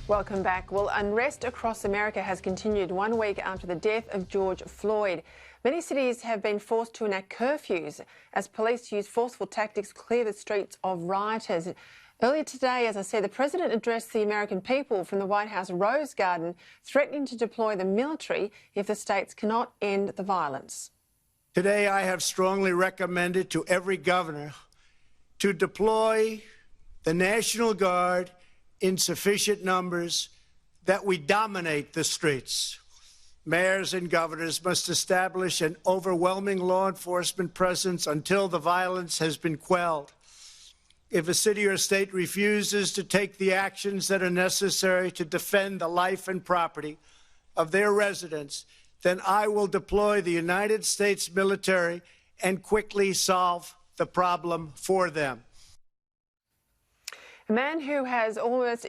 Welcome back. Well, unrest across America has continued 1 week after the death of George Floyd. Many cities have been forced to enact curfews as police use forceful tactics to clear the streets of rioters. Earlier today, as I said, the President addressed the American people from the White House Rose Garden, threatening to deploy the military if the states cannot end the violence. Today, I have strongly recommended to every governor to deploy the National Guard in sufficient numbers that we dominate the streets. Mayors and governors must establish an overwhelming law enforcement presence until the violence has been quelled. If a city or state refuses to take the actions that are necessary to defend the life and property of their residents, then I will deploy the United States military and quickly solve the problem for them. A man who is almost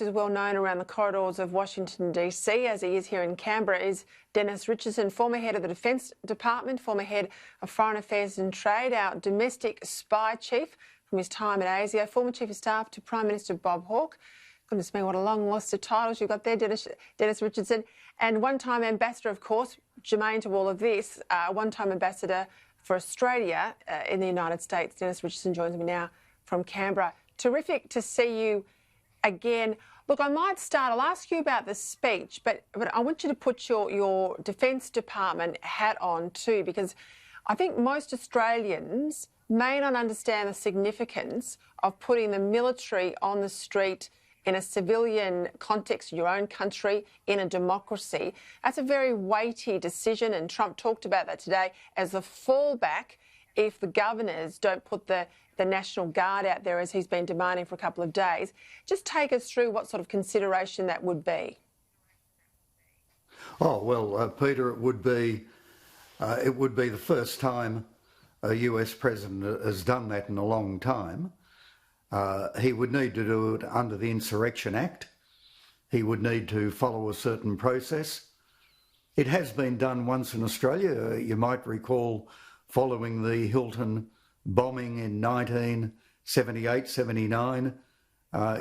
as well known around the corridors of Washington, D.C. as he is here in Canberra is Dennis Richardson, former head of the Defence Department, former head of Foreign Affairs and Trade, our domestic spy chief from his time at ASIO, former Chief of Staff to Prime Minister Bob Hawke. Goodness me, what a long list of titles you've got there, Dennis Richardson. And one-time ambassador, of course, germane to all of this, one-time ambassador for Australia in the United States. Dennis Richardson joins me now from Canberra. Terrific to see you again. Look, I might start, I'll ask you about the speech, but I want you to put your Defence Department hat on too, because I think most Australians may not understand the significance of putting the military on the street in a civilian context, your own country, in a democracy. That's a very weighty decision, and Trump talked about that today as a fallback if the governors don't put the National Guard out there, as he's been demanding for a couple of days. Just take us through what sort of consideration that would be. Oh, well, Peter, it would be the first time a US president has done that in a long time. He would need to do it under the Insurrection Act. He would need to follow a certain process. It has been done once in Australia. You might recall, following the Hilton bombing in 1978-79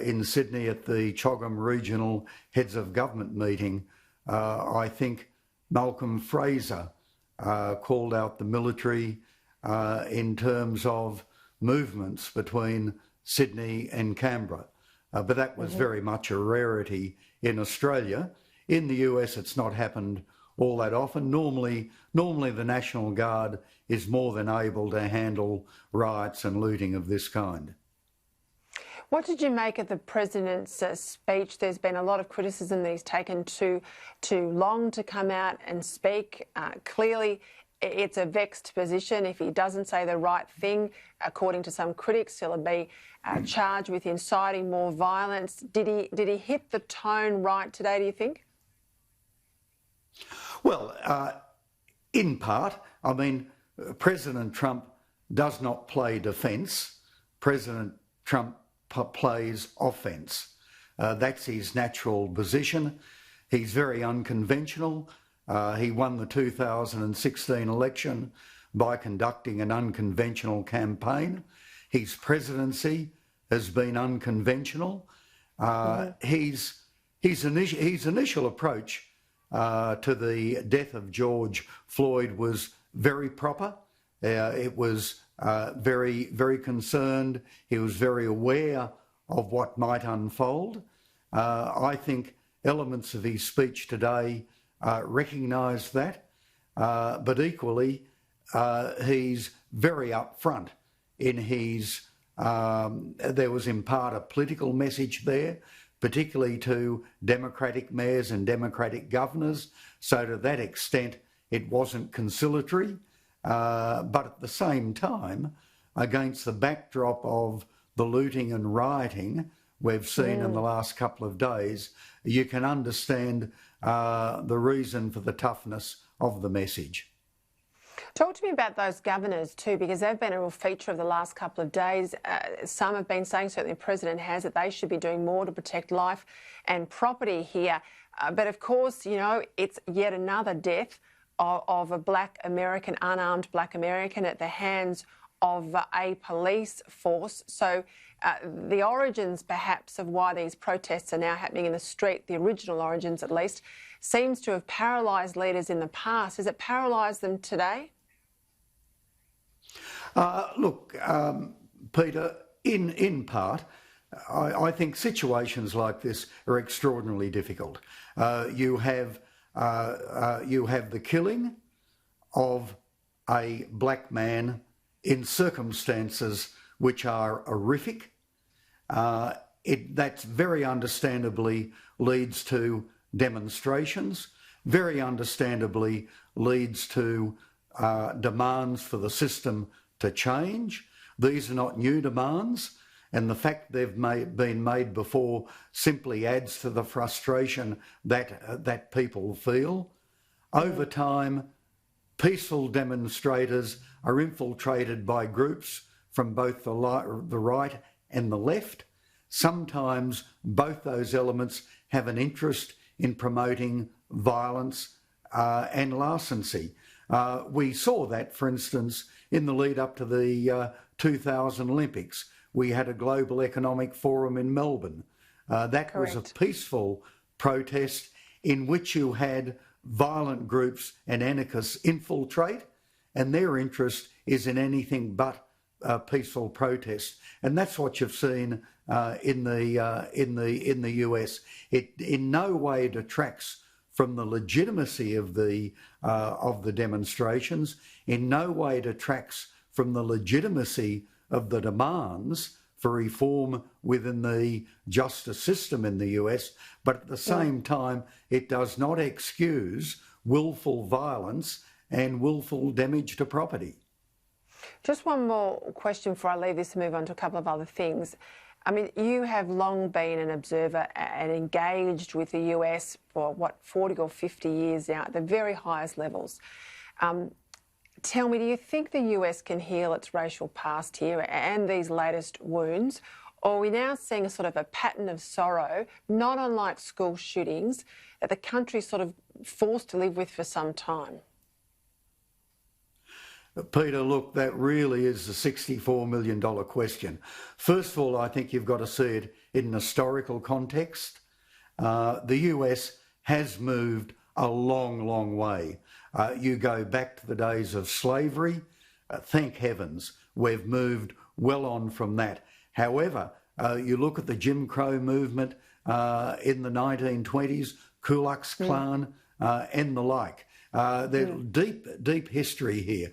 in Sydney at the Choggum Regional Heads of Government meeting, I think Malcolm Fraser called out the military in terms of movements between Sydney and Canberra. But that was very much a rarity in Australia. In the US, it's not happened all that often. Normally the National Guard is more than able to handle riots and looting of this kind. What did you make of the President's speech? There's been a lot of criticism that he's taken too long to come out and speak. Clearly, it's a vexed position. If he doesn't say the right thing, according to some critics, he'll be charged with inciting more violence. Did he hit the tone right today, do you think? Well, in part. I mean, President Trump does not play defence. President Trump plays offence. That's his natural position. He's very unconventional. He won the 2016 election by conducting an unconventional campaign. His presidency has been unconventional. His initial approach to the death of George Floyd was very proper. It was very, very concerned. He was very aware of what might unfold. I think elements of his speech today recognise that, but equally he's very upfront in his, there was in part a political message there, particularly to Democratic mayors and Democratic governors. So to that extent, it wasn't conciliatory, but at the same time, against the backdrop of the looting and rioting we've seen in the last couple of days, you can understand the reason for the toughness of the message. Talk to me about those governors too, because they've been a real feature of the last couple of days. Some have been saying, certainly the President has, that they should be doing more to protect life and property here. But of course, you know, it's yet another death of a black American, unarmed black American at the hands of a police force. So the origins perhaps of why these protests are now happening in the street, the original origins at least, seems to have paralysed leaders in the past. Has it paralysed them today? Look, Peter, in part, I think situations like this are extraordinarily difficult. You have the killing of a black man in circumstances which are horrific. That very understandably leads to demonstrations, very understandably leads to demands for the system to change. These are not new demands, and the fact they've been made before simply adds to the frustration that people feel. Over time, peaceful demonstrators are infiltrated by groups from both the right and the left. Sometimes both those elements have an interest in promoting violence and larceny. We saw that, for instance, in the lead up to the 2000 Olympics. We had a global economic forum in Melbourne. That Correct. was a peaceful protest in which you had violent groups and anarchists infiltrate, and their interest is in anything but peaceful protest. And that's what you've seen in the US. It in no way detracts from the legitimacy of the demonstrations, in no way detracts from the legitimacy of the demands for reform within the justice system in the US, but at the same time, it does not excuse willful violence and willful damage to property. Just one more question before I leave this and move on to a couple of other things. I mean, you have long been an observer and engaged with the US for, 40 or 50 years now at the very highest levels. Tell me, do you think the US can heal its racial past here and these latest wounds? Or are we now seeing a sort of a pattern of sorrow, not unlike school shootings, that the country's sort of forced to live with for some time? Peter, look, that really is the $64 million question. First of all, I think you've got to see it in an historical context. The US has moved a long, long way. You go back to the days of slavery, thank heavens, we've moved well on from that. However, you look at the Jim Crow movement in the 1920s, Ku Klux Klan and the like. There's deep history here.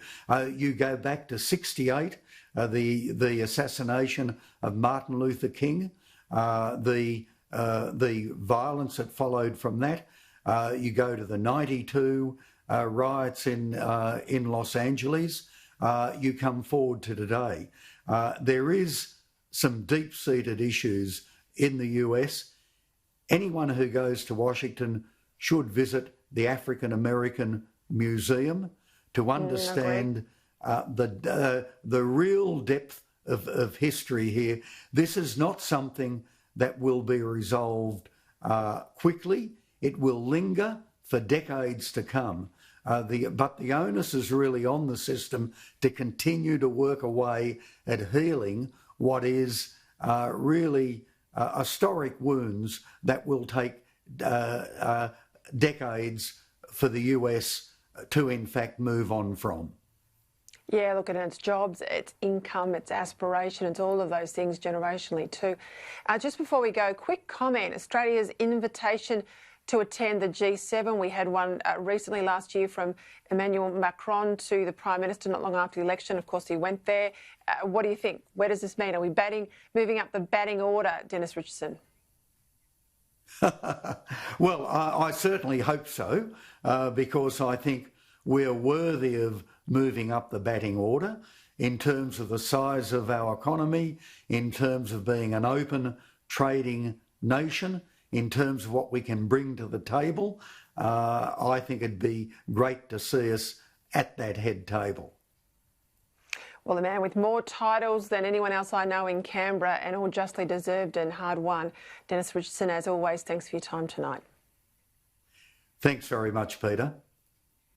You go back to '68, the assassination of Martin Luther King, the violence that followed from that. You go to the '92 riots in Los Angeles. You come forward to today. There is some deep-seated issues in the US. Anyone who goes to Washington should visit the African American Museum to understand the real depth of history here. This is not something that will be resolved quickly. It will linger for decades to come. But the onus is really on the system to continue to work away at healing what is really historic wounds that will take decades for the US to in fact move on from. Yeah, look, at it's jobs, it's income, it's aspiration, it's all of those things generationally too. Just before we go, quick comment, Australia's invitation to attend the G7. We had one recently last year from Emmanuel Macron to the Prime Minister not long after the election. Of course, he went there. What do you think? Where does this mean? Are we moving up the batting order, Dennis Richardson? Well, I certainly hope so, because I think we're worthy of moving up the batting order in terms of the size of our economy, in terms of being an open trading nation, in terms of what we can bring to the table. I think it'd be great to see us at that head table. Well, the man with more titles than anyone else I know in Canberra, and all justly deserved and hard won, Dennis Richardson, as always, thanks for your time tonight. Thanks very much, Peter.